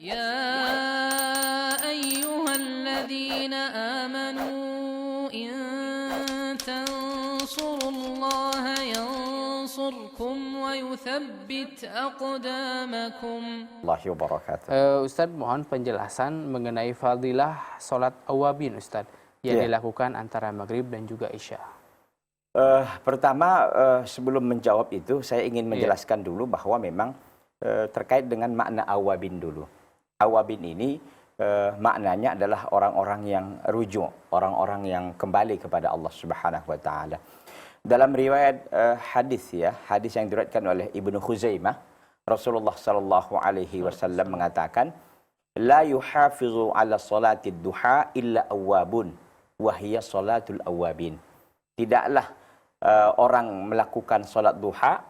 يا أيها الذين آمنوا إن تنصروا الله ينصركم ويثبت أقدامكم. Allahi wabarakatuh. Ustadz, mohon penjelasan mengenai fadilah sholat awabin, Ustadz, yang dilakukan antara maghrib dan juga isya. Pertama, sebelum menjawab itu, saya ingin menjelaskan dulu bahwa memang terkait dengan makna awabin dulu. Awabin ini maknanya adalah orang-orang yang rujuk, orang-orang yang kembali kepada Allah Subhanahu wa taala. Dalam riwayat hadis yang diriwayatkan oleh Ibnu Khuzaimah, Rasulullah sallallahu alaihi wasallam mengatakan, "La yuhafizu 'ala salatid duha illa awwabun, wa hiya salatul awwabin." Tidaklah orang melakukan salat duha,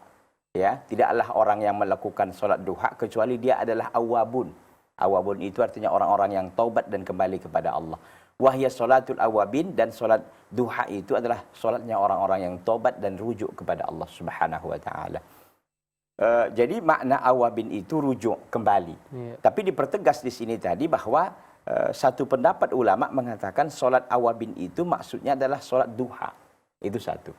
tidaklah orang yang melakukan salat duha kecuali dia adalah awwabun. Awabun itu artinya orang-orang yang taubat dan kembali kepada Allah. Wahya salatul awabin, dan solat duha itu adalah solatnya orang-orang yang taubat dan rujuk kepada Allah Subhanahu wa taala. Jadi makna awabin itu rujuk kembali. Tapi dipertegas di sini tadi bahwa satu pendapat ulama mengatakan solat awabin itu maksudnya adalah solat duha. Itu satu.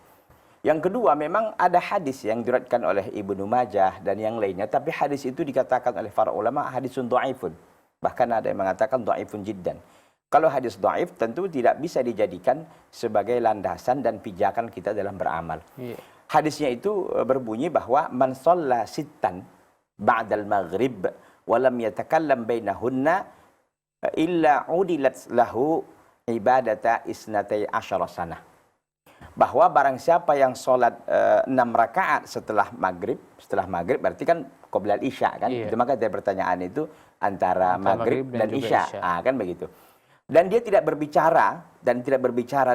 Yang kedua, memang ada hadis yang diriwayatkan oleh Ibnu Majah dan yang lainnya, tapi hadis itu dikatakan oleh para ulama hadisun dhaifun. Bahkan ada yang mengatakan dhaifun jiddan. Kalau hadis dhaif tentu tidak bisa dijadikan sebagai landasan dan pijakan kita dalam beramal. Hadisnya itu berbunyi bahwa man shalla sittan ba'dal maghrib wa lam yatakallam bainahunna illa udilat lahu ibadata isnatai asyara sanah. Bahwa barang siapa yang sholat 6 rakaat setelah maghrib berarti kan qoblal isya kan, itu maka dari pertanyaan itu antara maghrib dan isya. Kan begitu. Dan dia tidak berbicara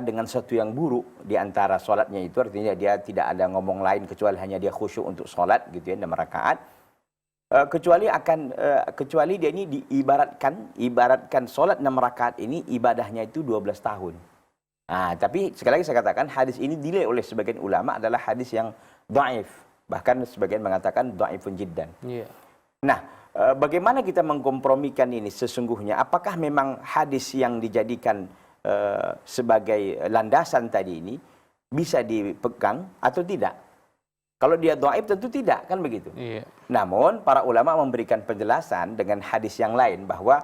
dengan sesuatu yang buruk di antara sholatnya itu, artinya dia tidak ada ngomong lain kecuali hanya dia khusyuk untuk sholat gitu 6 rakaat. Kecuali dia ini diibaratkan sholat 6 rakaat ini ibadahnya itu 12 tahun. Tapi sekali lagi saya katakan hadis ini dinilai oleh sebagian ulama adalah hadis yang dhaif, bahkan sebagian mengatakan dhaifun jiddan. Nah, bagaimana kita mengkompromikan ini sesungguhnya? Apakah memang hadis yang dijadikan sebagai landasan tadi ini bisa dipegang atau tidak? Kalau dia dhaif tentu tidak, kan begitu. Namun para ulama memberikan penjelasan dengan hadis yang lain bahwa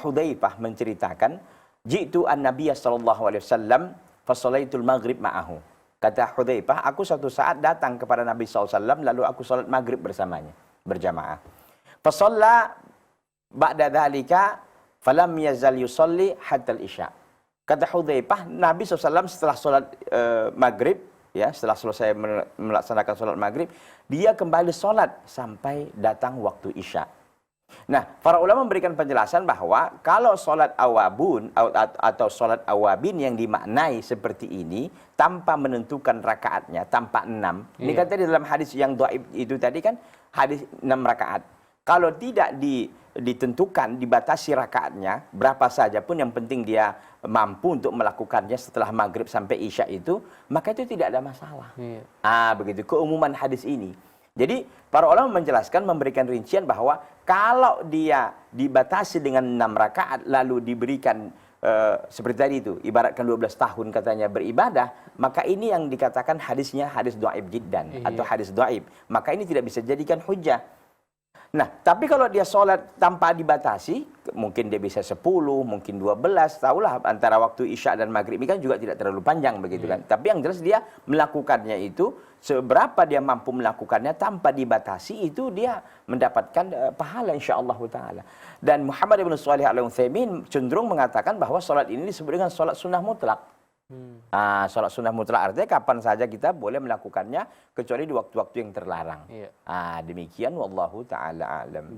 Hudzaifah menceritakan, jitu an-nabiyya sallallahu alaihi wasallam fa shalaitul maghrib ma'ahu. Kata Hudzaifah, aku suatu saat datang kepada Nabi sallallahu alaihi wasallam lalu aku salat maghrib bersamanya, berjamaah. Fa shalla ba'da dzalika falam yazal yusalli hatta al-isya. Kata Hudzaifah, Nabi SAW setelah salat maghrib, setelah selesai melaksanakan salat maghrib, dia kembali salat sampai datang waktu isya. Nah, para ulama memberikan penjelasan bahwa kalau sholat awabun atau sholat awabin yang dimaknai seperti ini tanpa menentukan rakaatnya, tanpa 6. Ini kan tadi dalam hadis yang dhaif itu tadi kan hadis 6 rakaat. Kalau tidak ditentukan, dibatasi rakaatnya berapa saja pun, yang penting dia mampu untuk melakukannya setelah maghrib sampai isya itu, maka itu tidak ada masalah. Begitu keumuman hadis ini. Jadi para ulama menjelaskan, memberikan rincian bahwa kalau dia dibatasi dengan 6 rakaat lalu diberikan seperti tadi itu, ibaratkan 12 tahun katanya beribadah, maka ini yang dikatakan hadisnya hadis dhaif jiddan atau hadis dhaif. Maka ini tidak bisa jadikan hujah. Nah, tapi kalau dia sholat tanpa dibatasi, mungkin dia bisa 10, mungkin 12, tahulah antara waktu isya dan maghrib ini kan juga tidak terlalu panjang begitu kan. Tapi yang jelas dia melakukannya itu, seberapa dia mampu melakukannya tanpa dibatasi, itu dia mendapatkan pahala insyaallah ta'ala. Dan Muhammad ibn Shalih al-Utsaimin cenderung mengatakan bahwa sholat ini disebut dengan sholat sunnah mutlak. Sholat sunnah mutlak artinya kapan saja kita boleh melakukannya kecuali di waktu-waktu yang terlarang. Demikian wallahu ta'ala alam.